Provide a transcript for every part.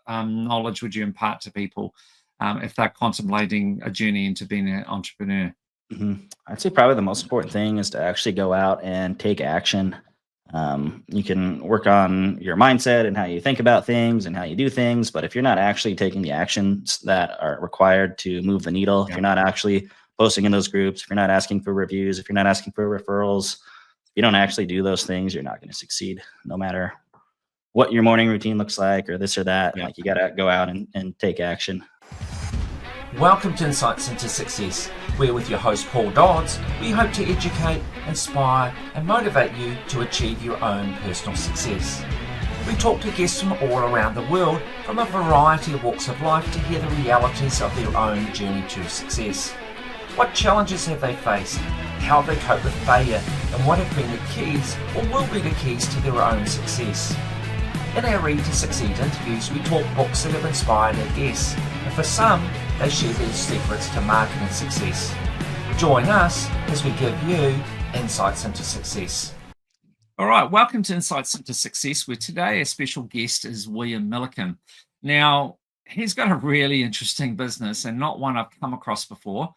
knowledge would you impart to people if they're contemplating a journey into being an entrepreneur? I'd say probably the most important thing is to actually go out and take action. You can work on your mindset and how you think about things and how you do things, but if you're not actually taking the actions that are required to move the needle, if Yeah. you're not actually posting in those groups, if you're not asking for reviews, if you're not asking for referrals, if you don't actually do those things, you're not going to succeed no matter what your morning routine looks like or this or that. Yeah. Like you got to go out and take action. Welcome to Insights into Success. We're with your host Paul Dodds. We hope to educate, inspire and motivate you to achieve your own personal success. We talk to guests from all around the world from a variety of walks of life to hear the realities of their own journey to success. What challenges have they faced? How have they coped with failure? And what have been the keys or will be the keys to their own success? In our Read to Succeed interviews, we talk books that have inspired our guests, and for some, they share their secrets to marketing success. Join us as we give you insights into success. All right, welcome to Insights into Success, where today a special guest is William Milliken. Now, he's got a really interesting business and not one I've come across before.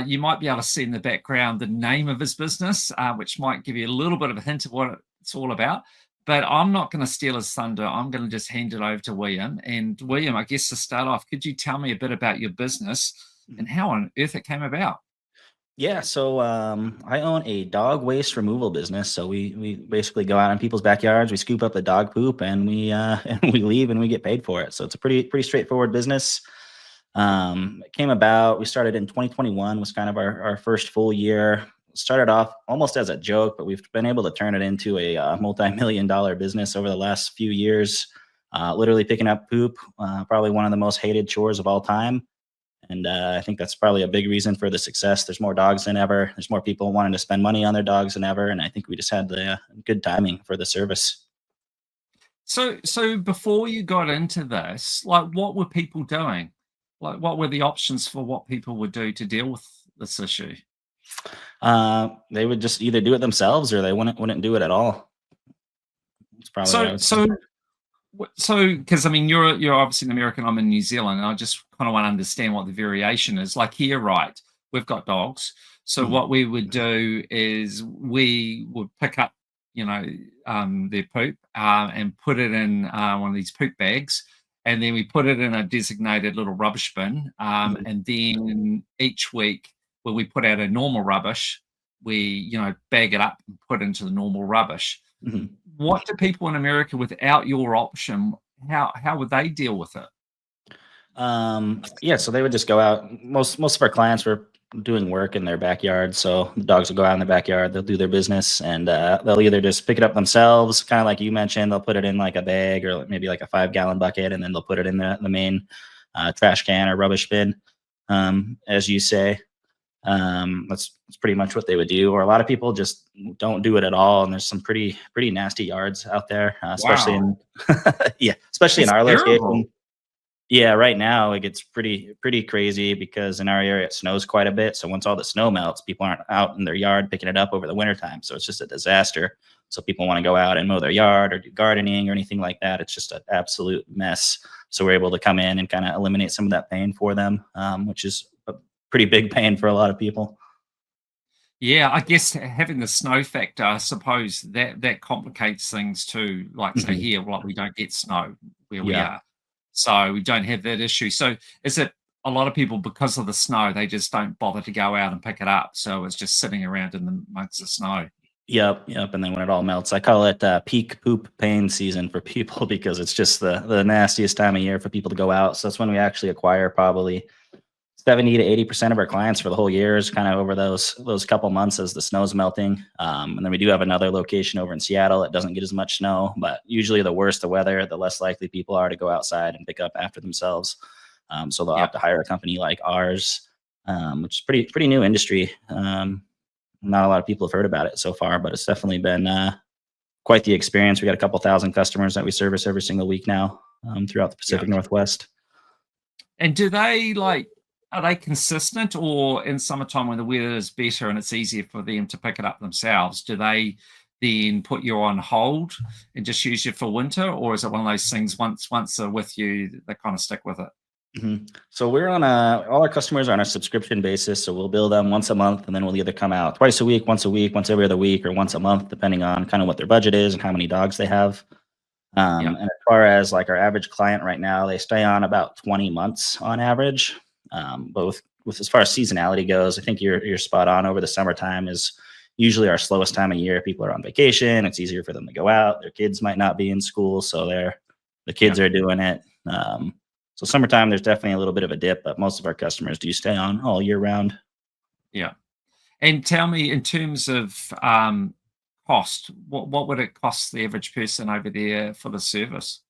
You might be able to see in the background the name of his business, which might give you a little bit of a hint of what it's all about. But I'm not going to steal his thunder. I'm going to just hand it over to William. And William, I guess to start off, could you tell me a bit about your business and how on earth it came about? Yeah, so I own a dog waste removal business. So we basically go out in people's backyards, we scoop up the dog poop, and we and we leave, and we get paid for it. So it's a pretty straightforward business. It came about. We started in 2021, was kind of our first full year. Started off almost as a joke, but we've been able to turn it into a multi-million-dollar business over the last few years. Literally picking up poop, probably one of the most hated chores of all time. And I think that's probably a big reason for the success. There's more dogs than ever. There's more people wanting to spend money on their dogs than ever. And I think we just had the good timing for the service. So before you got into this, like what were people doing? Like what were the options for what people would do to deal with this issue? They would just either do it themselves or they wouldn't do it at all. It's probably what I would say. So because I mean you're obviously an American, I'm in New Zealand, and I just kind of want to understand what the variation is. Like here, right? We've got dogs. So what we would do is we would pick up, their poop and put it in one of these poop bags, and then we put it in a designated little rubbish bin. And then each week, when we put out a normal rubbish, we bag it up and put into the normal rubbish. What do people in America without your option, how would they deal with it? Yeah, so they would just go out. Most of our clients were doing work in their backyard, so the dogs will go out in the backyard, they'll do their business, and they'll either just pick it up themselves, kind of like you mentioned. They'll put it in like a bag or maybe like a 5-gallon bucket, and then they'll put it in the main trash can or rubbish bin, as you say. That's pretty much what they would do. Or a lot of people just don't do it at all, and there's some pretty nasty yards out there, especially in especially in our location. Yeah, right now it gets pretty crazy because in our area it snows quite a bit. So once all the snow melts, people aren't out in their yard picking it up over the wintertime. So it's just a disaster. So people want to go out and mow their yard or do gardening or anything like that. It's just an absolute mess. So we're able to come in and kind of eliminate some of that pain for them, which is a pretty big pain for a lot of people. Yeah, I guess having the snow factor, I suppose that complicates things too. Like say here, like we don't get snow where we are. So we don't have that issue. So is it a lot of people, because of the snow, they just don't bother to go out and pick it up? So it's just sitting around in the amongst the snow. Yep. And then when it all melts, I call it peak poop pain season for people because it's just the nastiest time of year for people to go out. So that's when we actually acquire probably 70 to 80% of our clients for the whole year, is kind of over those couple months as the snow's melting. And then we do have another location over in Seattle. It doesn't get as much snow, but usually the worse the weather, the less likely people are to go outside and pick up after themselves. So they'll have to hire a company like ours, which is pretty new industry. Not a lot of people have heard about it so far, but it's definitely been quite the experience. We got a couple thousand customers that we service every single week now throughout the Pacific Northwest. And are they consistent, or in summertime when the weather is better and it's easier for them to pick it up themselves, do they then put you on hold and just use you for winter, or is it one of those things once they're with you, they kind of stick with it? So we're on all our customers are on a subscription basis. So we'll bill them once a month, and then we'll either come out twice a week, once every other week, or once a month, depending on kind of what their budget is and how many dogs they have. And as far as like our average client right now, they stay on about 20 months on average. But with as far as seasonality goes, I think you're spot on. Over the summertime is usually our slowest time of year. People are on vacation. It's easier for them to go out. Their kids might not be in school, so the kids are doing it. So summertime, there's definitely a little bit of a dip, but most of our customers do stay on all year round. Yeah. And tell me, in terms of cost, what would it cost the average person over there for the service?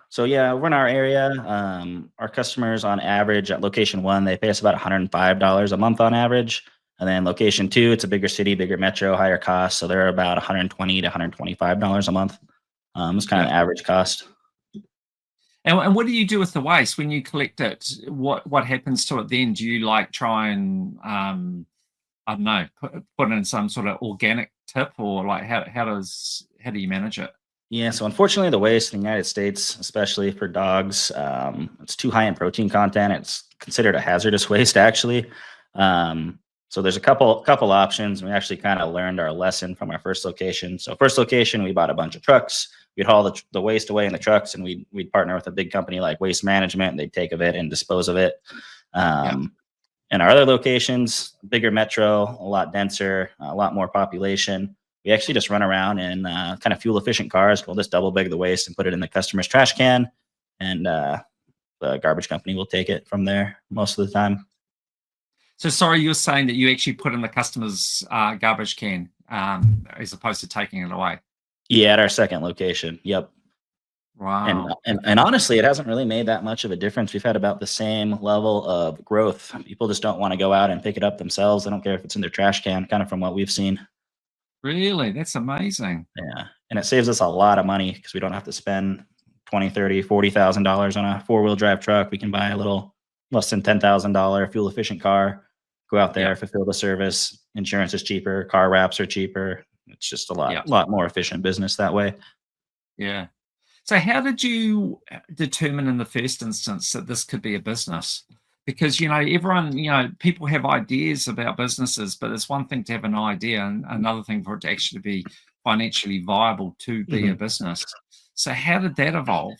So yeah, we're in our area. Our customers on average at location 1, they pay us about $105 a month on average. And then location 2, it's a bigger city, bigger metro, higher cost. So they're about $120 to $125 a month. It's kind of the average cost. And what do you do with the waste when you collect it? What happens to it then? Do you like try and I don't know, put in some sort of organic tip, or like how do you manage it? Yeah, so unfortunately, the waste in the United States, especially for dogs, it's too high in protein content. It's considered a hazardous waste, actually. So there's a couple options. We actually kind of learned our lesson from our first location. So first location, we bought a bunch of trucks. We'd haul the waste away in the trucks, and we'd partner with a big company like Waste Management, and they'd take of it and dispose of it. And our other locations, bigger metro, a lot denser, a lot more population. We actually just run around in kind of fuel efficient cars. We'll just double bag the waste and put it in the customer's trash can, and the garbage company will take it from there most of the time. So sorry, you're saying that you actually put in the customer's garbage can as opposed to taking it away? Yeah, at our second location. Yep. Wow. And honestly, it hasn't really made that much of a difference. We've had about the same level of growth. People just don't want to go out and pick it up themselves. They don't care if it's in their trash can, kind of from what we've seen. Really? That's amazing. Yeah. And it saves us a lot of money because we don't have to spend $20,000, $30,000, $40,000 on a 4-wheel drive truck. We can buy a little less than $10,000 fuel efficient car, go out there, fulfill the service. Insurance is cheaper. Car wraps are cheaper. It's just a lot more efficient business that way. Yeah. So how did you determine in the first instance that this could be a business? Because, everyone, people have ideas about businesses, but it's one thing to have an idea and another thing for it to actually be financially viable to be a business. So how did that evolve?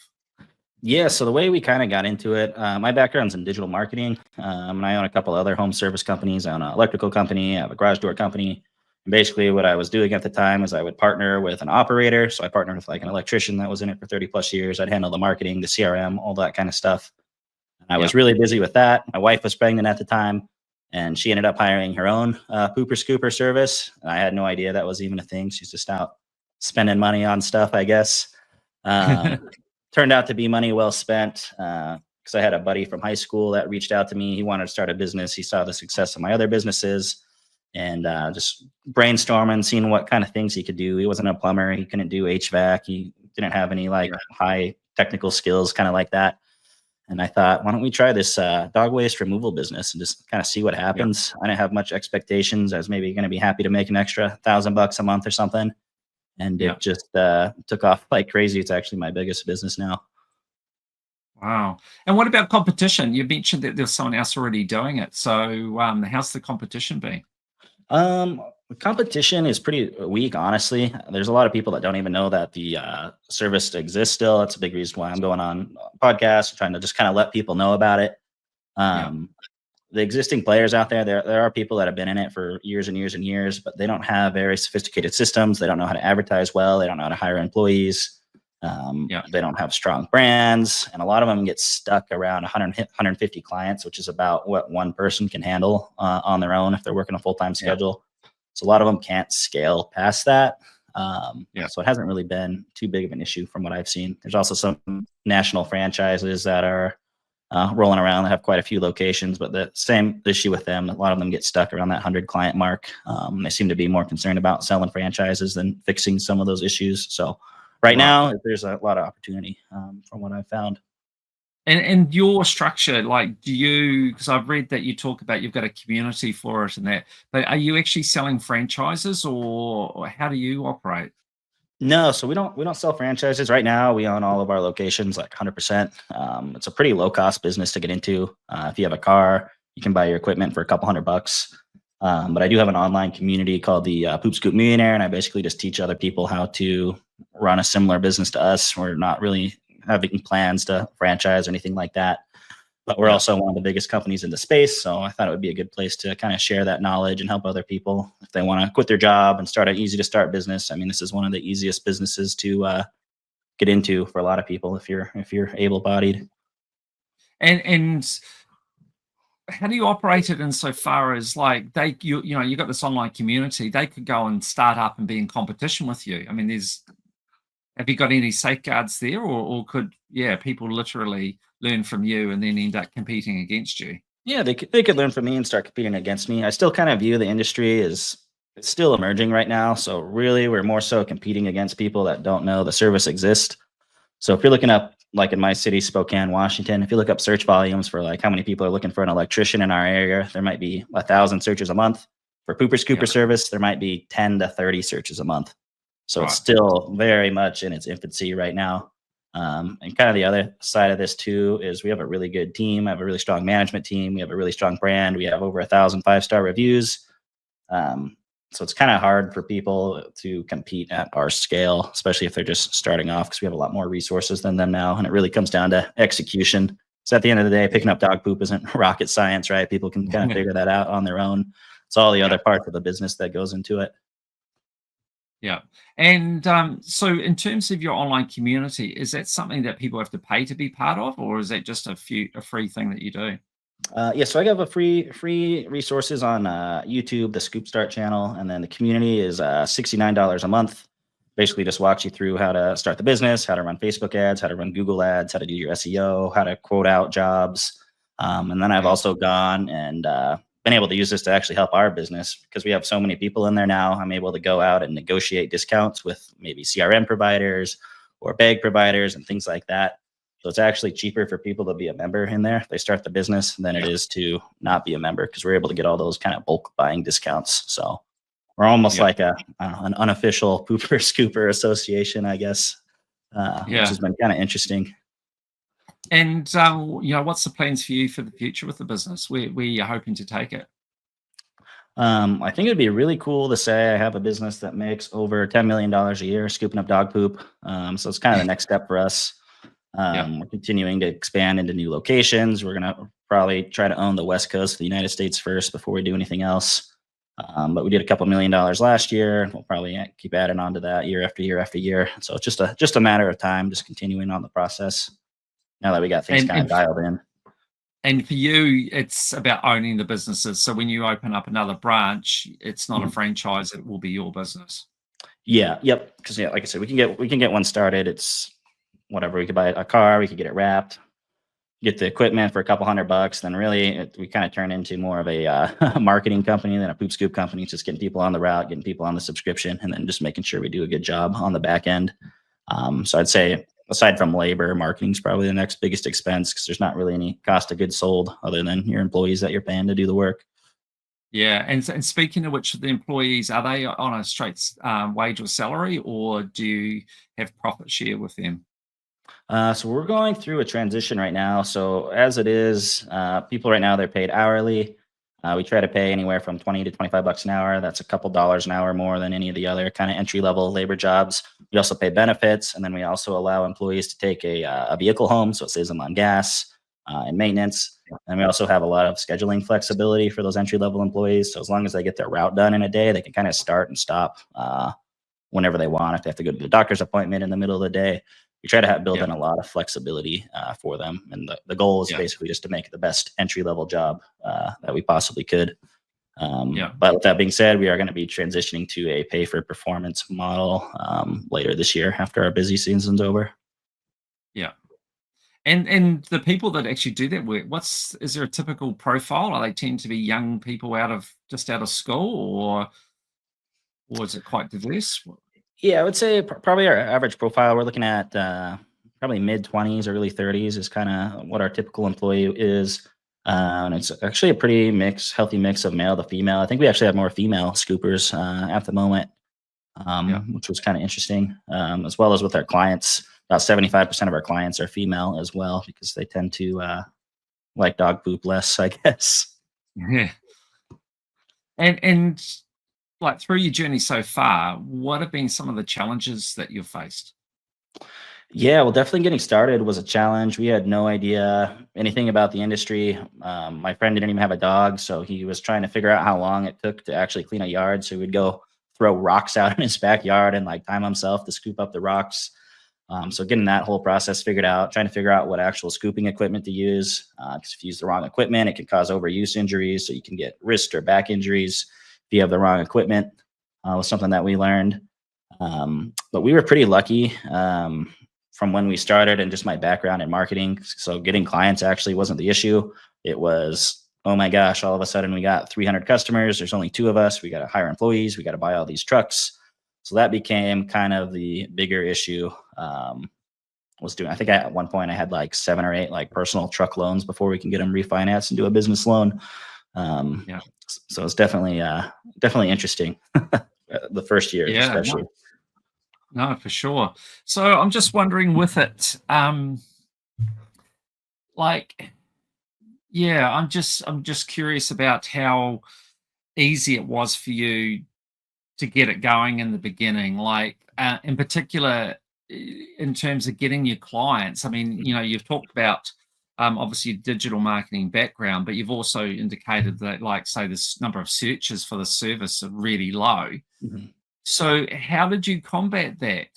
Yeah, so the way we kind of got into it, my background's in digital marketing, and I own a couple other home service companies. I own an electrical company, I have a garage door company. And basically what I was doing at the time is I would partner with an operator. So I partnered with like an electrician that was in it for 30 plus years. I'd handle the marketing, the CRM, all that kind of stuff. And I was really busy with that. My wife was pregnant at the time, and she ended up hiring her own pooper scooper service. And I had no idea that was even a thing. She's just out spending money on stuff, I guess. Turned out to be money well spent, because I had a buddy from high school that reached out to me. He wanted to start a business. He saw the success of my other businesses, and just brainstorming, seeing what kind of things he could do. He wasn't a plumber. He couldn't do HVAC. He didn't have any high technical skills, kind of like that. And I thought, why don't we try this dog waste removal business and just kind of see what happens? I didn't have much expectations. I was maybe going to be happy to make an extra $1,000 a month or something. And it just took off like crazy. It's actually my biggest business now. Wow. And what about competition? You mentioned that there's someone else already doing it. So how's the competition been? The competition is pretty weak, honestly. There's a lot of people that don't even know that the service exists still. That's a big reason why I'm going on podcasts, trying to just kind of let people know about it. The existing players out there, there are people that have been in it for years and years and years, but they don't have very sophisticated systems. They don't know how to advertise well. They don't know how to hire employees. They don't have strong brands, and a lot of them get stuck around 150 clients, which is about what one person can handle on their own if they're working a full-time schedule. So a lot of them can't scale past that. So it hasn't really been too big of an issue from what I've seen. There's also some national franchises that are rolling around that have quite a few locations, but the same issue with them. A lot of them get stuck around that 100 client mark. They seem to be more concerned about selling franchises than fixing some of those issues. So right now, there's a lot of opportunity from what I've found. And your structure, like, do you? Because I've read that you talk about you've got a community for it and that, but are you actually selling franchises, or how do you operate? No, so we don't sell franchises right now. We own all of our locations, like 100%. It's a pretty low cost business to get into. If you have a car, you can buy your equipment for a couple $100. But I do have an online community called the Poop Scoop Millionaire, and I basically just teach other people how to run a similar business to us. We're not really having plans to franchise or anything like that, but we're Yeah. also one of the biggest companies in the space. So I thought it would be a good place to kind of share that knowledge and help other people if they want to quit their job and start an easy to start business. I mean, this is one of the easiest businesses to get into for a lot of people if you're able bodied. And how do you operate it insofar as, like, you got this online community, they could go and start up and be in competition with you. I mean, have you got any safeguards there, or could, people literally learn from you and then end up competing against you? Yeah, they could learn from me and start competing against me. I still kind of view the industry as it's still emerging right now. So really, we're more so competing against people that don't know the service exists. So if you're looking up, like in my city, Spokane, Washington, if you look up search volumes for like how many people are looking for an electrician in our area, there might be 1,000 searches a month. For pooper Yeah. scooper service, there might be 10 to 30 searches a month. So it's Right. still very much in its infancy right now. And kind of the other side of this too is we have a really good team. I have a really strong management team. We have a really strong brand. We have over 1,000 5-star reviews. So it's kind of hard for people to compete at our scale, especially if they're just starting off, because we have a lot more resources than them now. And it really comes down to execution. So at the end of the day, picking up dog poop isn't rocket science, right? People can kind of figure that out on their own. It's all the other parts of the business that goes into it. Yeah. And so in terms of your online community, is that something that people have to pay to be part of, or is that just a free thing that you do? Yeah, so I have a free resources on YouTube, the Scoop Start channel, and then the community is $69 a month. Basically, just walks you through how to start the business, how to run Facebook ads, how to run Google ads, how to do your SEO, how to quote out jobs. And then I've Yeah. also gone and been able to use this to actually help our business because we have so many people in there now. I'm able to go out and negotiate discounts with maybe CRM providers or bag providers and things like that. So it's actually cheaper for people to be a member in there if they start the business than it is to not be a member because we're able to get all those kind of bulk buying discounts. So we're almost Yeah. like an unofficial pooper scooper association, I guess, which Yeah. has been kind of interesting. And what's the plans for you for the future with the business? Where you're hoping to take it? I think it'd be really cool to say I have a business that makes over $10 million a year scooping up dog poop. So it's kind of the next step for us. Yeah. We're continuing to expand into new locations. We're going to probably try to own the West Coast of the United States first before we do anything else. But we did a couple $1 million last year. We'll probably keep adding on to that year after year after year. So it's just a matter of time, just continuing on the process now that we got things And kind of dialed in. and for you, it's about owning the businesses. So when you open up another branch, it's not a Mhm. franchise; it will be your business. Yeah, yep. Because like I said, we can get one started. It's whatever. We could buy a car, we could get it wrapped, get the equipment for a couple $100. Then really, we kind of turn into more of a marketing company than a poop scoop company. Just getting people on the route, getting people on the subscription, and then just making sure we do a good job on the back end. So I'd say aside from labor, marketing is probably the next biggest expense because there's not really any cost of goods sold other than your employees that you're paying to do the work. Yeah. And speaking of which, the employees, are they on a straight wage or salary, or do you have profit share with them? So we're going through a transition right now. So as it is, people right now they're paid hourly. We try to pay anywhere from 20 to $25 an hour. That's a couple dollars an hour more than any of the other kind of entry level labor jobs. We also pay benefits, and then we also allow employees to take a vehicle home, so it saves them on gas and maintenance. And we also have a lot of scheduling flexibility for those entry level employees. So as long as they get their route done in a day, they can kind of start and stop whenever they want. If they have to go to the doctor's appointment in the middle of the day, we try to build Yeah. in a lot of flexibility for them. And the goal is Yeah. basically just to make it the best entry level job that we possibly could. Yeah. But with that being said, we are going to be transitioning to a pay for performance model later this year after our busy season's over. Yeah. And the people that actually do that work, is there a typical profile? Are they tend to be young people just out of school, or is it quite diverse? Yeah, I would say probably our average profile, we're looking at probably mid-20s, early 30s is kind of what our typical employee is. And it's actually a pretty healthy mix of male to female. I think we actually have more female scoopers at the moment, which was kind of interesting, as well as with our clients. About 75% of our clients are female as well because they tend to like dog poop less, I guess. Yeah. And like through your journey so far, what have been some of the challenges that you've faced? Yeah, well, definitely getting started was a challenge. We had no idea anything about the industry. My friend didn't even have a dog, so he was trying to figure out how long it took to actually clean a yard. So we'd go throw rocks out in his backyard and like time himself to scoop up the rocks. So getting that whole process figured out, trying to figure out what actual scooping equipment to use. Because if you use the wrong equipment, it can cause overuse injuries. So you can get wrist or back injuries if you have the wrong equipment. Was something that we learned. But we were pretty lucky from when we started and just my background in marketing. So getting clients actually wasn't the issue. It was, oh my gosh, all of a sudden we got 300 customers. There's only 2 of us. We got to hire employees. We got to buy all these trucks. So that became kind of the bigger issue. I think at one point I had like 7 or 8 like personal truck loans before we can get them refinanced and do a business loan. So it's definitely interesting. The first year, especially. No, for sure. So I'm just wondering with it, I'm just curious about how easy it was for you to get it going in the beginning. Like in particular, in terms of getting your clients. I mean, you've talked about obviously your digital marketing background, but you've also indicated that, like, say, this number of searches for the service are really low. Mm-hmm. So how did you combat that?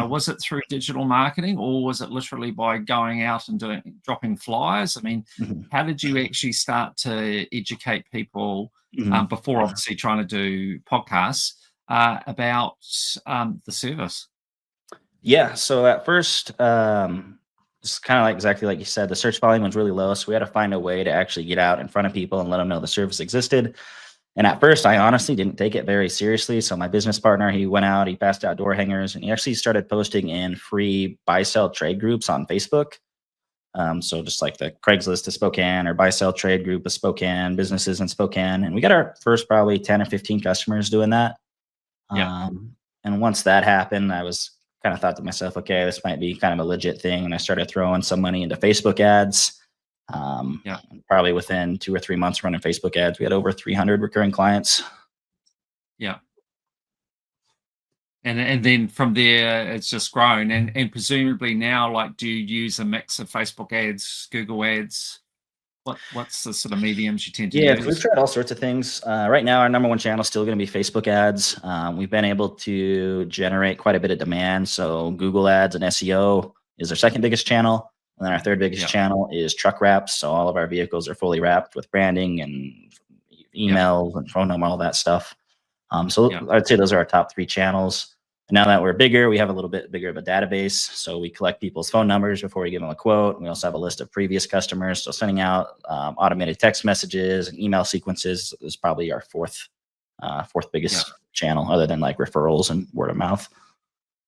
Was it through digital marketing, or was it literally by going out and dropping flyers? I mean, how did you actually start to educate people before obviously trying to do podcasts about the service? Yeah. So at first, it's kind of like exactly like you said, the search volume was really low. So we had to find a way to actually get out in front of people and let them know the service existed. And at first, I honestly didn't take it very seriously. So my business partner, he went out, he passed out door hangers, and he actually started posting in free buy-sell trade groups on Facebook. So just like the Craigslist of Spokane or buy-sell trade group of Spokane, businesses in Spokane. And we got our first probably 10 or 15 customers doing that. And once that happened, I was kind of thought to myself, okay, this might be kind of a legit thing. And I started throwing some money into Facebook ads. Probably within 2 or 3 months running Facebook ads, we had over 300 recurring clients. Yeah. And then from there, it's just grown. And presumably now, like, do you use a mix of Facebook ads, Google ads? What's the sort of mediums you tend to use? Yeah, we've tried all sorts of things. Right now, our number one channel is still going to be Facebook ads. We've been able to generate quite a bit of demand. So Google ads and SEO is our second biggest channel. And then our third biggest channel is truck wraps. So all of our vehicles are fully wrapped with branding and emails and phone number, all that stuff. I'd say those are our top 3 channels. And now that we're bigger, we have a little bit bigger of a database. So we collect people's phone numbers before we give them a quote. We also have a list of previous customers. So sending out automated text messages and email sequences is probably our fourth biggest channel, other than like referrals and word of mouth.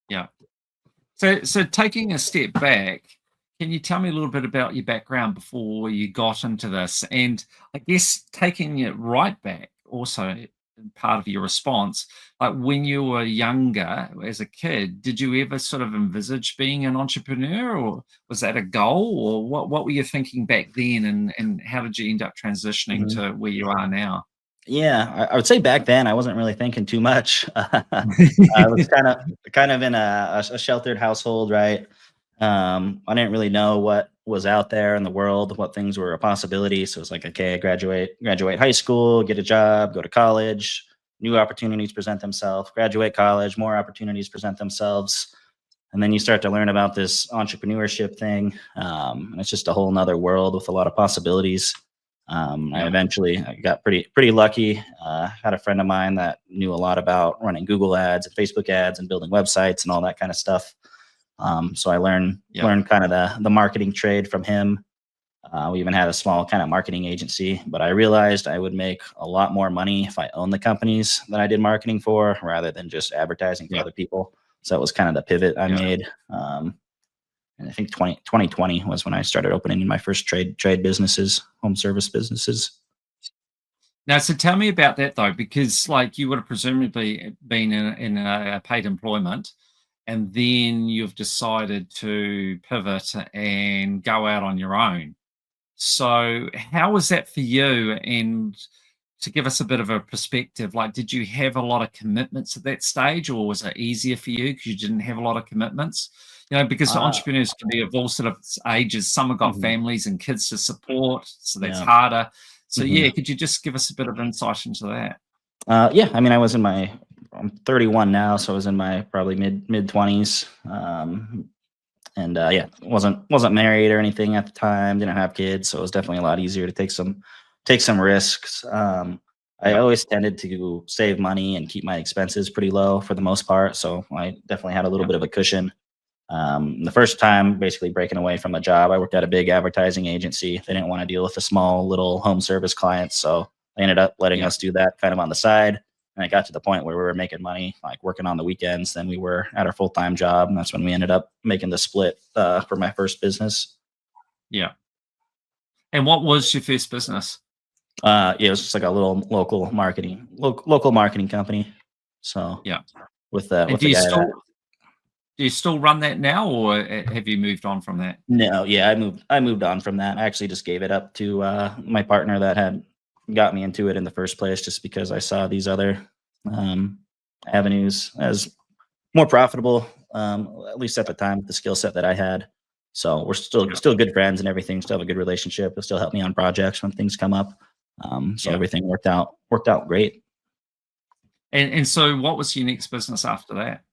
Yeah. So taking a step back, can you tell me a little bit about your background before you got into this? And I guess taking it right back also, part of your response, like when you were younger as a kid, did you ever sort of envisage being an entrepreneur, or was that a goal, or what were you thinking back then, and how did you end up transitioning to where you are now? Yeah, I would say back then I wasn't really thinking too much. I was kind of in a sheltered household, right? I didn't really know what was out there in the world, what things were a possibility. So it's like, okay, graduate high school, get a job, go to college, new opportunities present themselves, graduate college, more opportunities present themselves. And then you start to learn about this entrepreneurship thing. And it's just a whole nother world with a lot of possibilities. I got pretty lucky. Had a friend of mine that knew a lot about running Google ads and Facebook ads and building websites and all that kind of stuff. So I learned kind of the marketing trade from him. We even had a small kind of marketing agency, but I realized I would make a lot more money if I owned the companies that I did marketing for, rather than just advertising for other people. So that was kind of the pivot I made. And I think 2020 was when I started opening my first trade businesses, home service businesses. Now, so tell me about that though, because like you would have presumably been in a paid employment, and then you've decided to pivot and go out on your own. So, how was that for you? And to give us a bit of a perspective, like, did you have a lot of commitments at that stage, or was it easier for you because you didn't have a lot of commitments? You know, because Uh, entrepreneurs can be of all sort of ages. Some have got mhm, families and kids to support, so that's yeah. harder. So, Mhm. yeah, could you just give us a bit of insight into that? Yeah, I mean, I'm 31 now, so I was in my probably mid 20s. And yeah, wasn't married or anything at the time. Didn't have kids, so it was definitely a lot easier to take some risks. I Yeah, always tended to save money and keep my expenses pretty low for the most part, so I definitely had a little yeah, bit of a cushion. The first time, basically breaking away from a job, I worked at a big advertising agency. They didn't want to deal with the small little home service clients, so they ended up letting yeah, us do that kind of on the side. And it got to the point where we were making money, like working on the weekends, than we were at our full time job. And that's when we ended up making the split for my first business. yeah. And what was your first business? Yeah, it was just like a little local marketing company. So Yeah. with And the guy that do you still run that now, or have you moved on from that? no, yeah, I moved on from that. I actually just gave it up to my partner that had got me into it in the first place, just because I saw these other um, avenues as more profitable, at least at the time, with the skill set that I had. So we're Yeah, still good friends and everything. Still have a good relationship. He'll still help me on projects when things come up. So yeah. everything worked out great. And so, what was your next business after that?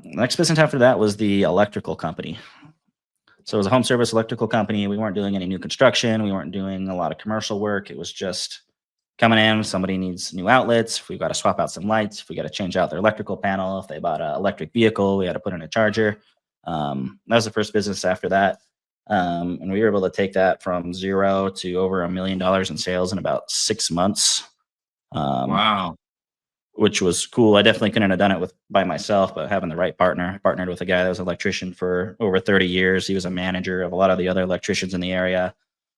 Next business after that was the electrical company. So it was a home service electrical company. We weren't doing any new construction. We weren't doing a lot of commercial work. It was just coming in. Somebody needs new outlets. If we've got to swap out some lights, if we got to change out their electrical panel, if they bought an electric vehicle, we had to put in a charger. That was the first business after that. And we were able to take that from zero to over $1 million in sales in about 6 months. Um, Wow. which was cool. I definitely couldn't have done it by myself, but having the right partner, I partnered with a guy that was an electrician for over 30 years. He was a manager of a lot of the other electricians in the area.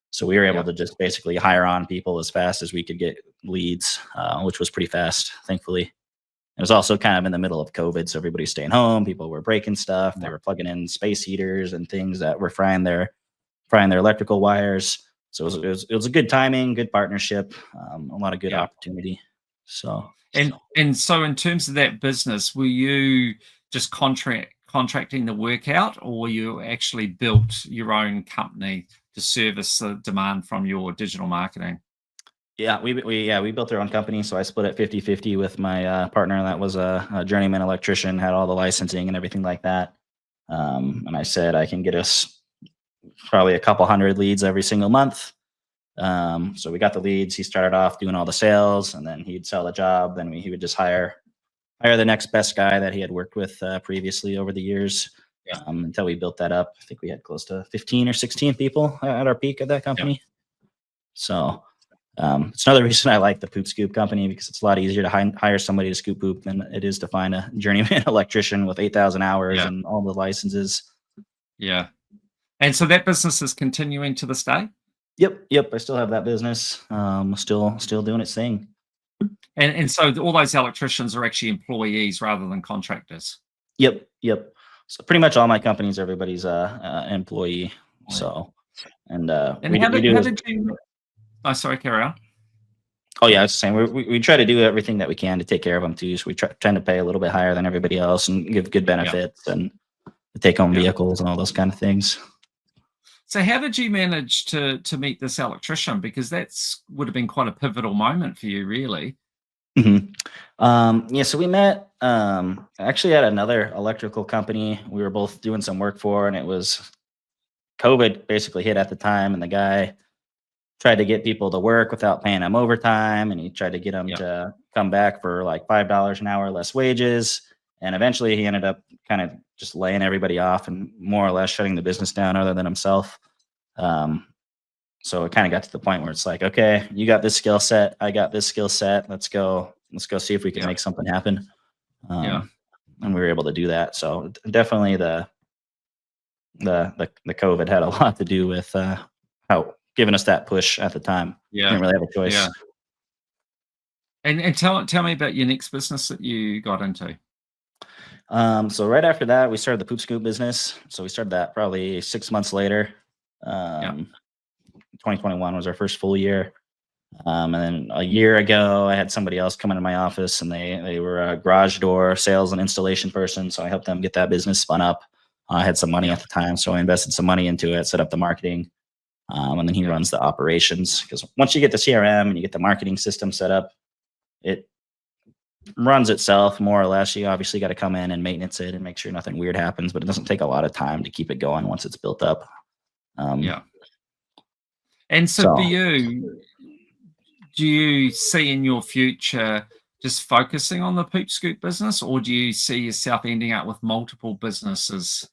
So we were able Yeah, to just basically hire on people as fast as we could get leads, which was pretty fast, thankfully. It was also kind of in the middle of COVID, so everybody's staying home. People were breaking stuff. They yeah, were plugging in space heaters and things that were frying their electrical wires. So it was a good timing, good partnership, a lot of good yeah. opportunity. So And so, in terms of that business, were you just contracting the work out, or you actually built your own company to service the demand from your digital marketing? yeah, we built our own company. So I split it 50-50 with my partner that was a journeyman electrician, had all the licensing and everything like that. And I said I can get us probably a couple hundred leads every single month. So we got the leads. He started off doing all the sales, and then he'd sell the job. Then he would just hire the next best guy that he had worked with previously over the years. Yeah, Until we built that up. I think we had close to 15 or 16 people at our peak at that yeah, company. So it's another reason I like the poop scoop company, because it's a lot easier to hire somebody to scoop poop than it is to find a journeyman electrician with 8,000 hours yeah, and all the licenses. yeah. And so that business is continuing to this day? Yep. I still have that business. Still doing its thing. And so all those electricians are actually employees rather than contractors? Yep. So pretty much all my companies, everybody's employee. Right. So, and And how did you oh, sorry, carry on. oh yeah, I was saying we try to do everything that we can to take care of them too. So we trying to pay a little bit higher than everybody else and give good Yeah, benefits and take home yeah. vehicles and all those kind of things. So how did you manage to meet this electrician? Because that's would have been quite a pivotal moment for you, really. hmm Yeah, so we met actually at another electrical company we were both doing some work for, and it was COVID basically hit at the time, and the guy tried to get people to work without paying them overtime, and he tried to get them Yeah, to come back for like $5 an hour less wages. And eventually he ended up kind of just laying everybody off and more or less shutting the business down other than himself. Um, so it kind of got to the point where it's like, okay, you got this skill set, I got this skill set. Let's go see if we can yeah, make something happen. yeah, And we were able to do that. So definitely the COVID had a lot to do with how giving us that push at the time. Yeah. Didn't really have a choice. Yeah. And tell me about your next business that you got into. So right after that, we started the Poop Scoop business. So we started that probably 6 months later. Yeah. 2021 was our first full year. And then a year ago, I had somebody else come into my office, and they were a garage door sales and installation person. So I helped them get that business spun up. I had some money Yeah. at the time, so I invested some money into it, set up the marketing, and then he Yeah. runs the operations. Because once you get the CRM and you get the marketing system set up, it runs itself more or less. You obviously got to come in and maintenance it and make sure nothing weird happens, but it doesn't take a lot of time to keep it going once it's built up. Yeah. And so So for you, do you see in your future just focusing on the Poop Scoop business, or do you see yourself ending up with multiple businesses?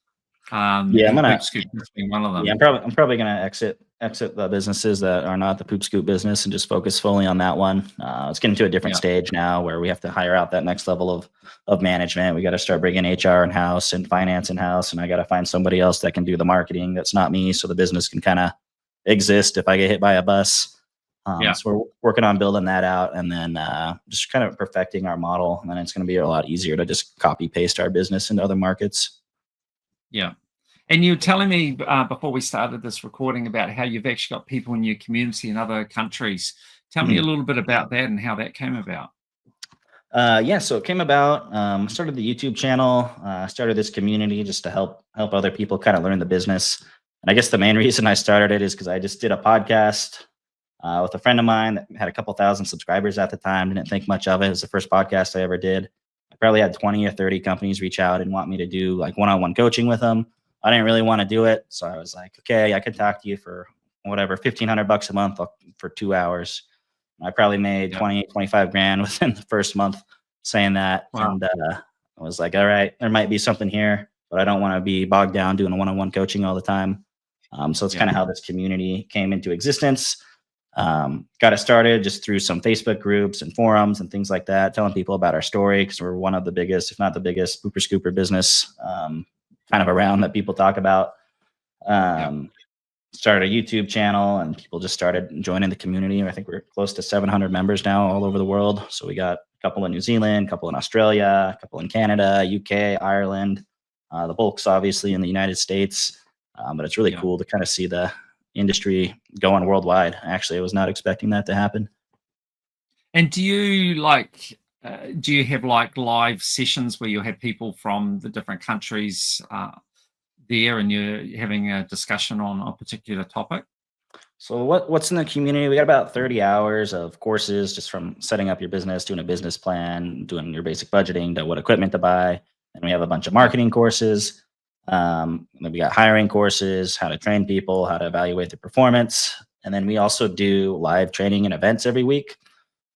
yeah, And Poop Scoop just being one of them. yeah, I'm probably gonna exit the businesses that are not the Poop Scoop business and just focus fully on that one. It's getting to a different Yeah. stage now where we have to hire out that next level of management. We got to start bringing HR in house and finance in house, and I got to find somebody else that can do the marketing that's not me, so the business can kind of exist if I get hit by a bus. Yeah. So we're working on building that out, and then just kind of perfecting our model, and then it's going to be a lot easier to just copy paste our business into other markets. Yeah. And you were telling me before we started this recording about how you've actually got people in your community in other countries. Tell me a little bit about that and how that came about. Yeah, so it came about. I started the YouTube channel. Started this community just to help other people kind of learn the business. And I guess the main reason I started it is because I just did a podcast with a friend of mine that had a couple thousand subscribers at the time. Didn't think much of it. It was the first podcast I ever did. I probably had 20 or 30 companies reach out and want me to do like one-on-one coaching with them. I didn't really want to do it. So I was like, okay, I could talk to you for whatever, $1,500 a month for 2 hours. I probably made 20, 25 grand within the first month saying that. Wow. And I was like, all right, there might be something here, but I don't want to be bogged down doing a one-on-one coaching all the time. So it's kind of how this community came into existence. Got it started just through some Facebook groups and forums and things like that, telling people about our story because we're one of the biggest, if not the biggest, pooper scooper business kind of around that people talk about. Started a YouTube channel, and people just started joining the community. I think we're close to 700 members now all over the world. So we got a couple in New Zealand, a couple in Australia, a couple in Canada, UK, Ireland, the bulks obviously in the United States. But it's really cool to kind of see the industry going worldwide. Actually, I was not expecting that to happen. And do you have like live sessions where you have people from the different countries there and you're having a discussion on a particular topic? So what's in the community? We got about 30 hours of courses just from setting up your business, doing a business plan, doing your basic budgeting to what equipment to buy. And we have a bunch of marketing courses. Then we got hiring courses, how to train people, how to evaluate their performance. And then we also do live training and events every week.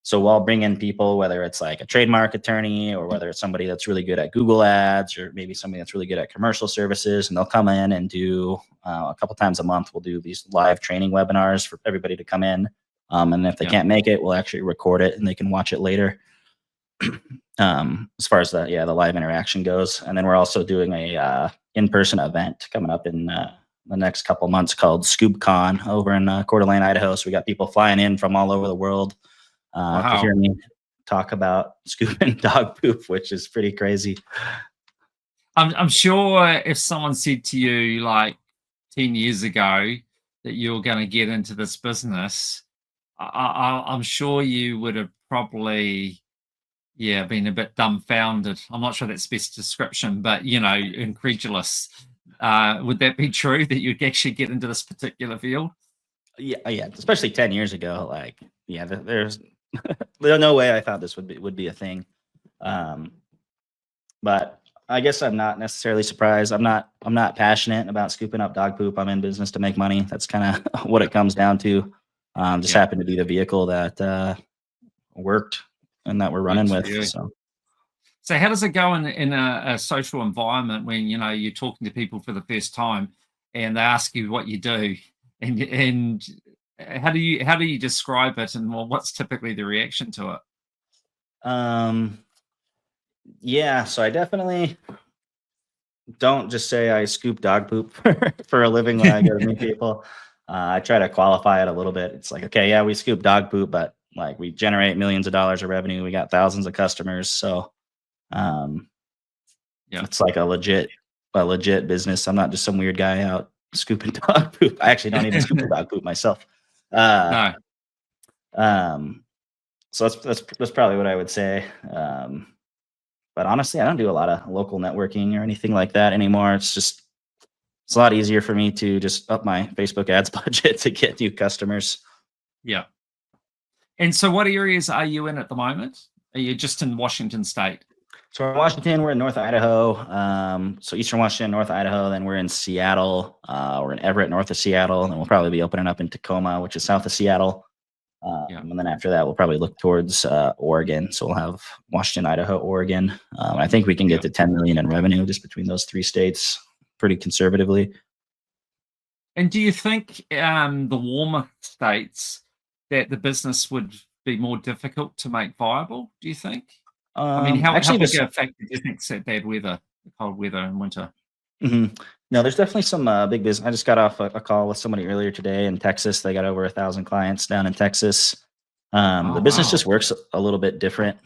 So we'll bring in people, whether it's like a trademark attorney or whether it's somebody that's really good at Google ads or maybe somebody that's really good at commercial services, and they'll come in and do a couple times a month. We'll do these live training webinars for everybody to come in. And if they can't make it, we'll actually record it and they can watch it later. As far as the live interaction goes. And then we're also doing a in-person event coming up in the next couple months called ScoopCon over in Coeur d'Alene, Idaho. So we got people flying in from all over the world to hear me talk about scooping dog poop, which is pretty crazy. I'm sure if someone said to you like 10 years ago that you're going to get into this business, I'm sure you would have probably been a bit dumbfounded. I'm not sure that's the best description, but incredulous. Would that be true that you'd actually get into this particular field? Yeah, especially 10 years ago. Like, there's no way I thought this would be a thing. But I guess I'm not necessarily surprised. I'm not passionate about scooping up dog poop. I'm in business to make money. That's kind of what it comes down to. Just happened to be the vehicle that worked and that we're running with. So how does it go in a social environment when you're talking to people for the first time and they ask you what you do, and how do you describe it, and what's typically the reaction to it? So I definitely don't just say I scoop dog poop for a living when I go to meet people. I try to qualify it a little bit. It's like, okay, yeah, we scoop dog poop, but like we generate millions of dollars of revenue. We got thousands of customers. So um, Yeah. it's like a legit business. I'm not just some weird guy out scooping dog poop. I actually don't even scoop the dog poop myself. No. So that's probably what I would say. But honestly, I don't do a lot of local networking or anything like that anymore. It's a lot easier for me to just up my Facebook ads budget to get new customers. Yeah. And so what areas are you in at the moment? Are you just in Washington State? So in Washington, we're in North Idaho. So Eastern Washington, North Idaho. Then we're in Seattle. We're in Everett, north of Seattle. And then we'll probably be opening up in Tacoma, which is south of Seattle. And then after that, we'll probably look towards Oregon. So we'll have Washington, Idaho, Oregon. I think we can get to 10 million in revenue just between those 3 states pretty conservatively. And do you think the warmer states that the business would be more difficult to make viable? Do you think? I mean, how big a factor do you think is that bad weather, the cold weather in winter? Mm-hmm. No, there's definitely some big business. I just got off a call with somebody earlier today in Texas. They got over 1,000 clients down in Texas. The business just works a little bit different.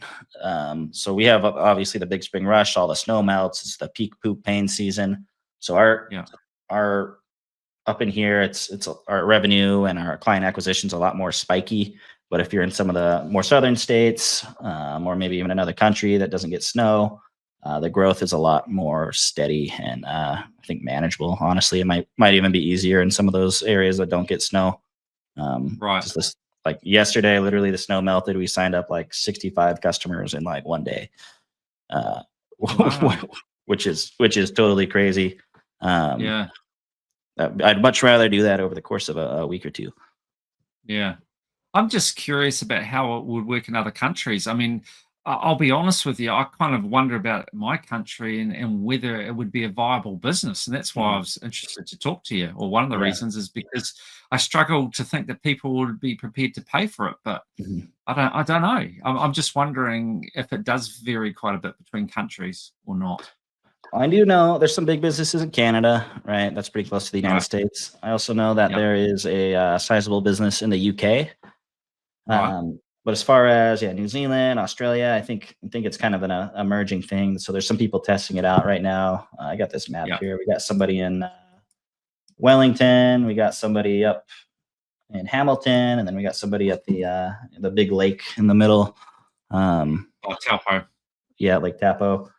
So we have obviously the big spring rush, all the snow melts. It's the peak poop pain season. So our up in here, it's our revenue and our client acquisition is a lot more spiky. But if you're in some of the more southern states, or maybe even another country that doesn't get snow, the growth is a lot more steady and I think manageable. Honestly, it might even be easier in some of those areas that don't get snow. Right. Like yesterday, literally the snow melted. We signed up like 65 customers in like one day, Wow. which is totally crazy. Yeah. I'd much rather do that over the course of a week or two. Yeah. I'm just curious about how it would work in other countries. I mean, I'll be honest with you. I kind of wonder about my country and whether it would be a viable business. And that's why I was interested to talk to you. Or one of the reasons is because I struggle to think that people would be prepared to pay for it. But I don't know. I'm just wondering if it does vary quite a bit between countries or not. I do know there's some big businesses in Canada, right? That's pretty close to the United States. I also know that there is a sizable business in the UK. But as far as New Zealand, Australia, I think it's kind of an emerging thing. So there's some people testing it out right now. I got this map here. We got somebody in Wellington. We got somebody up in Hamilton, and then we got somebody at the big lake in the middle. Taupo. Yeah, Lake Taupo.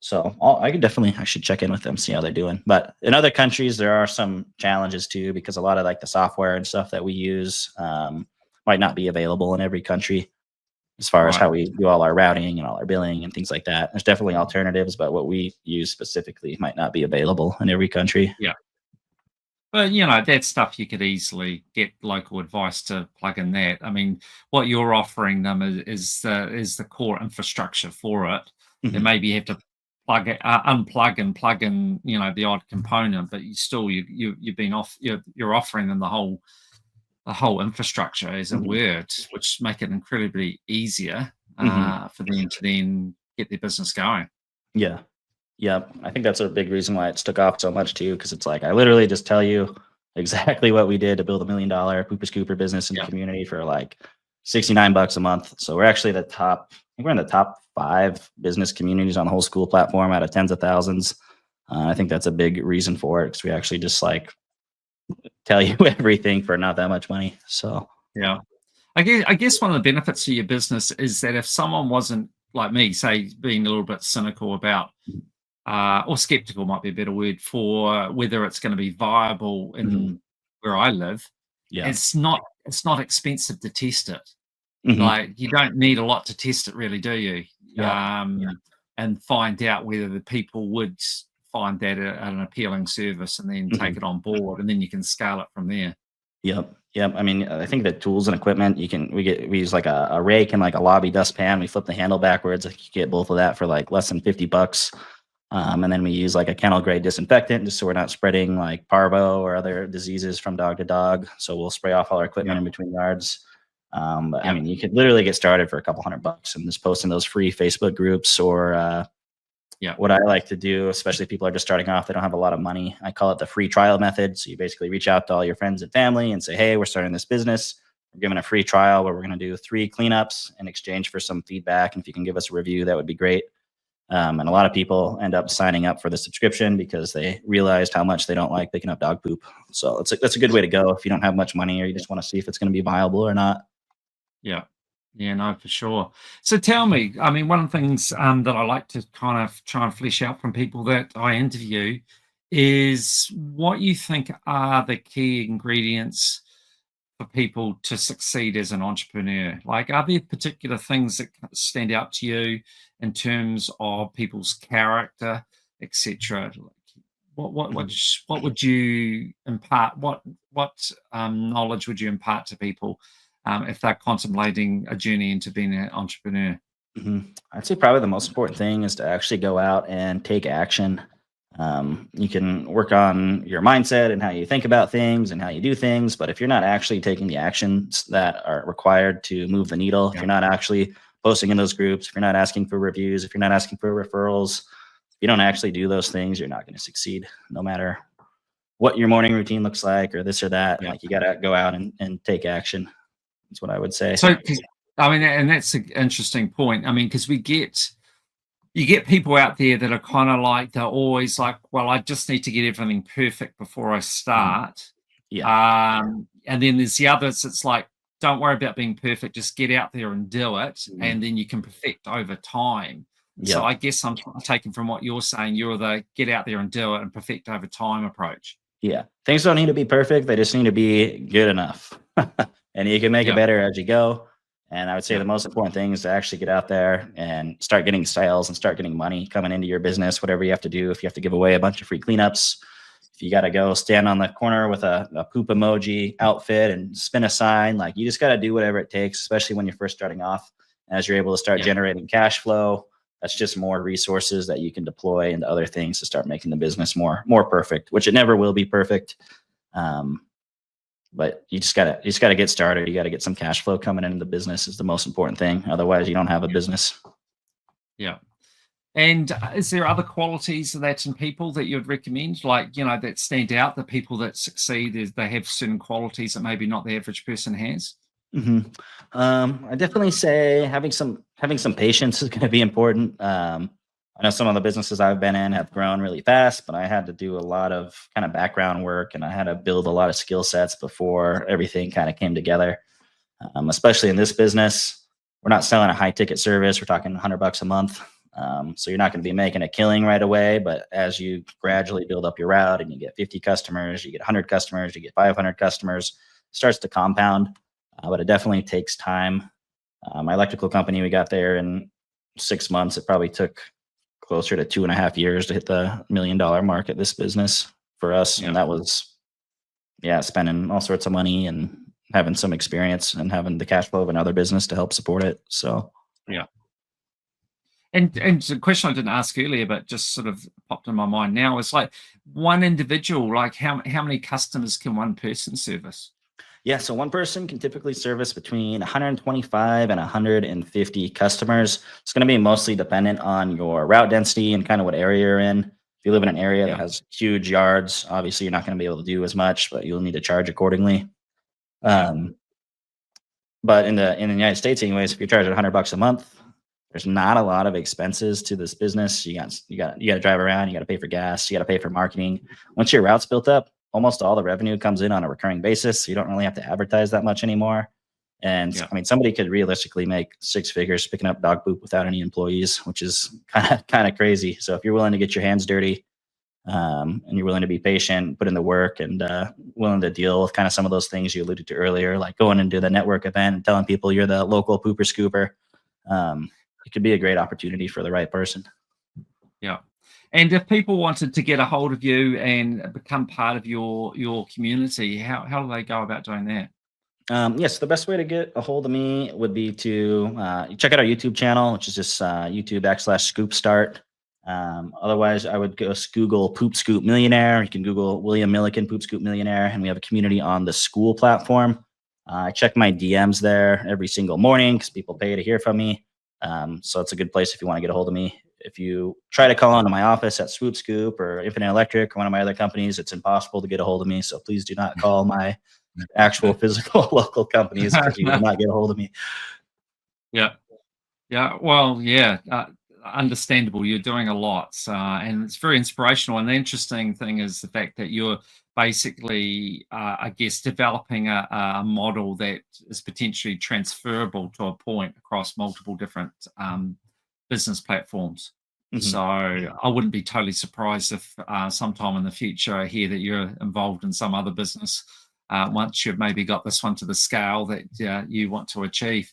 So I should check in with them, see how they're doing. But in other countries, there are some challenges too, because a lot of like the software and stuff that we use might not be available in every country as far as how we do all our routing and all our billing and things like that. There's definitely alternatives, but what we use specifically might not be available in every country. Yeah. But, that stuff you could easily get local advice to plug in that. I mean, what you're offering them is the core infrastructure for it. And maybe you have to unplug and plug in, the odd component, but you're offering them the whole infrastructure, as it were, which make it incredibly easier for them to then get their business going. Yeah. I think that's a big reason why it's took off so much too, because it's like I literally just tell you exactly what we did to build $1 million Pooper Scooper business in the community for like $69 a month. So we're actually I think we're in the top 5 business communities on the whole school platform out of tens of thousands. I think that's a big reason for it, because we actually just like tell you everything for not that much money. So I guess one of the benefits of your business is that if someone wasn't like me, say, being a little bit cynical about or skeptical might be a better word for whether it's going to be viable in where I live, it's not expensive to test it. Like, you don't need a lot to test it, really, do you? And find out whether the people would find that an appealing service and then take it on board, and then you can scale it from there. Yep. I mean, I think the tools and equipment we use like a rake and like a lobby dustpan. We flip the handle backwards. You get both of that for like less than $50. And then we use like a kennel grade disinfectant just so we're not spreading like parvo or other diseases from dog to dog. So we'll spray off all our equipment in between yards. But I mean, you could literally get started for a couple $100 and just post in those free Facebook groups or Yeah. What I like to do, especially if people are just starting off, they don't have a lot of money, I call it the free trial method. So you basically reach out to all your friends and family and say, hey, we're starting this business. We're giving a free trial where we're going to do 3 cleanups in exchange for some feedback. And if you can give us a review, that would be great. And a lot of people end up signing up for the subscription because they realized how much they don't like picking up dog poop. So that's a good way to go if you don't have much money or you just want to see if it's going to be viable or not. Yeah. Yeah, no, for sure. So tell me, I mean, one of the things that I like to kind of try and flesh out from people that I interview is what you think are the key ingredients for people to succeed as an entrepreneur. Like, are there particular things that stand out to you in terms of people's character, etc.? What would you impart? What knowledge would you impart to people if they're contemplating a journey into being an entrepreneur? I'd say probably the most important thing is to actually go out and take action. You can work on your mindset and how you think about things and how you do things, but if you're not actually taking the actions that are required to move the needle, if you're not actually posting in those groups, if you're not asking for reviews, if you're not asking for referrals, if you don't actually do those things, you're not going to succeed, no matter what your morning routine looks like or this or that. Like, you got to go out and take action. That's what I would say. So, I mean, and that's an interesting point. I mean, because you get people out there that are kind of like, they're always like, well, I just need to get everything perfect before I start. And then there's the others. It's like, don't worry about being perfect. Just get out there and do it. And then you can perfect over time. So I guess I'm taking from what you're saying, you're the get out there and do it and perfect over time approach. Yeah. Things don't need to be perfect. They just need to be good enough. And you can make it better as you go. And I would say the most important thing is to actually get out there and start getting sales and start getting money coming into your business, whatever you have to do. If you have to give away a bunch of free cleanups, if you got to go stand on the corner with a poop emoji outfit and spin a sign, like, you just got to do whatever it takes, especially when you're first starting off. As you're able to start generating cash flow, that's just more resources that you can deploy into other things to start making the business more perfect, which it never will be perfect. But you just gotta get started. You got to get some cash flow coming into the business is the most important thing. Otherwise, you don't have a business. Yeah. And is there other qualities of that in people that you'd recommend, like, that stand out, the people that succeed is they have certain qualities that maybe not the average person has? I definitely say having some patience is going to be important. I know some of the businesses I've been in have grown really fast, but I had to do a lot of kind of background work and I had to build a lot of skill sets before everything kind of came together. Especially in this business, we're not selling a high ticket service. We're talking $100 a month. So you're not going to be making a killing right away, but as you gradually build up your route and you get 50 customers, you get 100 customers, you get 500 customers, it starts to compound. But it definitely takes time. My electrical company, we got there in 6 months. It probably took closer to 2.5 years to hit the $1 million mark at this business for us. And that was, spending all sorts of money and having some experience and having the cash flow of another business to help support it. So, And the question I didn't ask earlier, but just sort of popped in my mind now, is like, one individual, like how many customers can one person service? Yeah, so one person can typically service between 125 and 150 customers. It's going to be mostly dependent on your route density and kind of what area you're in. If you live in an area that has huge yards, obviously you're not going to be able to do as much, but you'll need to charge accordingly. But in the United States, anyways, if you're charging $100 a month, there's not a lot of expenses to this business. You got to drive around, you got to pay for gas, you got to pay for marketing. Once your route's built up, almost all the revenue comes in on a recurring basis. So you don't really have to advertise that much anymore. And I mean, somebody could realistically make 6 figures picking up dog poop without any employees, which is kind of crazy. So if you're willing to get your hands dirty, and you're willing to be patient, put in the work, and willing to deal with kind of some of those things you alluded to earlier, like going into the network event and telling people you're the local pooper scooper, it could be a great opportunity for the right person. Yeah. And if people wanted to get a hold of you and become part of your community, how do they go about doing that? Yes, the best way to get a hold of me would be to check out our YouTube channel, which is just YouTube.com/Scoop Start. Otherwise, I would go Google Poop Scoop Millionaire. You can Google William Milliken Poop Scoop Millionaire, and we have a community on the School platform. I check my DMs there every single morning because people pay to hear from me. So it's a good place if you want to get a hold of me. If you try to call into my office at Swoop Scoop or Infinite Electric or one of my other companies, it's impossible to get a hold of me. So please do not call my actual physical local companies because you will not get a hold of me. Yeah. Yeah, well, yeah, understandable. You're doing a lot, and it's very inspirational. And the interesting thing is the fact that you're basically, I guess, developing a model that is potentially transferable to a point across multiple different business platforms. So I wouldn't be totally surprised if sometime in the future I hear that you're involved in some other business once you've maybe got this one to the scale that you want to achieve.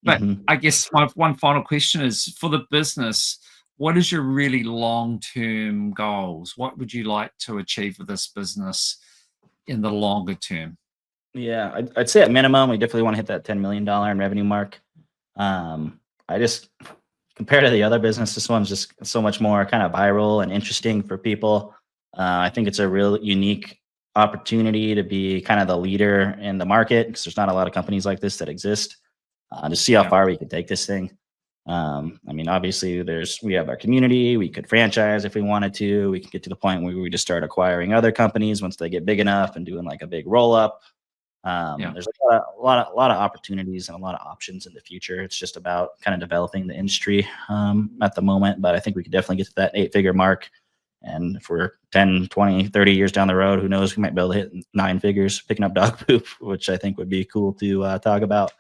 But I guess my one final question is for the business, what is your really long-term goals? What would you like to achieve with this business in the longer term? Yeah, I'd say at minimum, we definitely want to hit that $10 million in revenue mark. I just, compared to the other business, this one's just so much more kind of viral and interesting for people. I think it's a real unique opportunity to be kind of the leader in the market because there's not a lot of companies like this that exist. To see how Yeah. far we could take this thing. I mean, obviously, we have our community. We could franchise if we wanted to. We could get to the point where we just start acquiring other companies once they get big enough and doing like a big roll up. Yeah. There's a lot of opportunities and a lot of options in the future. It's just about kind of developing the industry at the moment. But I think we could definitely get to that 8-figure mark. And if we're 10, 20, 30 years down the road, who knows, we might be able to hit 9 figures picking up dog poop, which I think would be cool to talk about.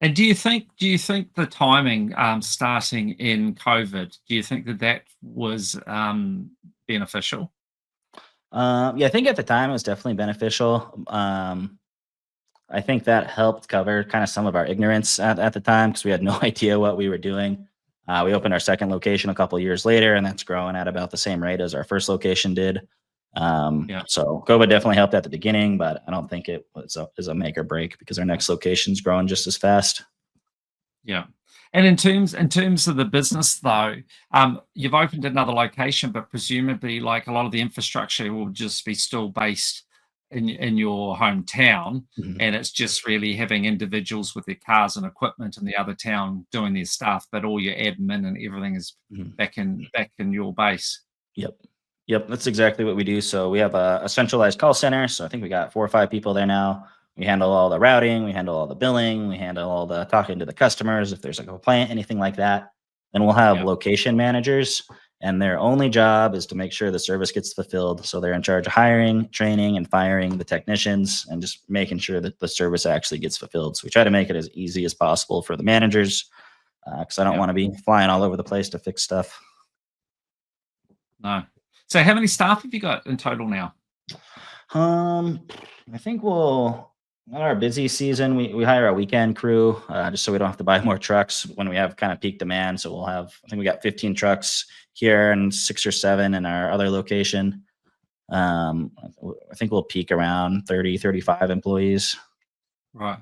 And do you think the timing starting in COVID, do you think that was beneficial? Yeah, I think at the time it was definitely beneficial. I think that helped cover kind of some of our ignorance at the time because we had no idea what we were doing. We opened our second location a couple of years later, and that's growing at about the same rate as our first location did. Yeah. So COVID definitely helped at the beginning, but I don't think it was a make or break because our next location's growing just as fast. Yeah. And in terms of the business though, you've opened another location, but presumably like a lot of the infrastructure will just be still based in your hometown, and it's just really having individuals with their cars and equipment in the other town doing their stuff, but all your admin and everything is back in your base. Yep, that's exactly what we do. So we have a centralized call center. So I think we got 4 or 5 people there now. We handle all the routing, we handle all the billing, we handle all the talking to the customers if there's a complaint, anything like that. Then we'll have location managers, and their only job is to make sure the service gets fulfilled. So they're in charge of hiring, training, and firing the technicians and just making sure that the service actually gets fulfilled. So we try to make it as easy as possible for the managers because I don't want to be flying all over the place to fix stuff. No. So how many staff have you got in total now? I think on our busy season, we hire a weekend crew just so we don't have to buy more trucks when we have kind of peak demand. So we'll have, I think we got 15 trucks here and 6 or 7 in our other location. I think we'll peak around 30, 35 employees. Right.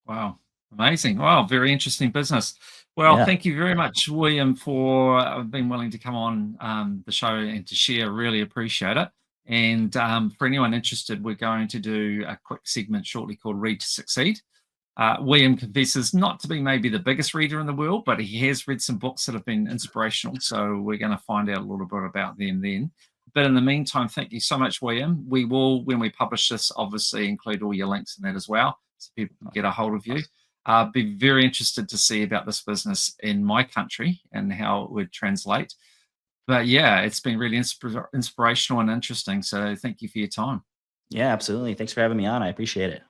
Wow. Amazing. Wow. Very interesting business. Well, thank you very much, William, for being willing to come on the show and to share. Really appreciate it. And for anyone interested, we're going to do a quick segment shortly called Read to Succeed. William confesses not to be maybe the biggest reader in the world, but he has read some books that have been inspirational. So we're going to find out a little bit about them then. But in the meantime, thank you so much, William. We will, when we publish this, obviously include all your links in that as well, so people can get a hold of you. I'd be very interested to see about this business in my country and how it would translate. But yeah, it's been really inspirational and interesting. So thank you for your time. Yeah, absolutely. Thanks for having me on. I appreciate it.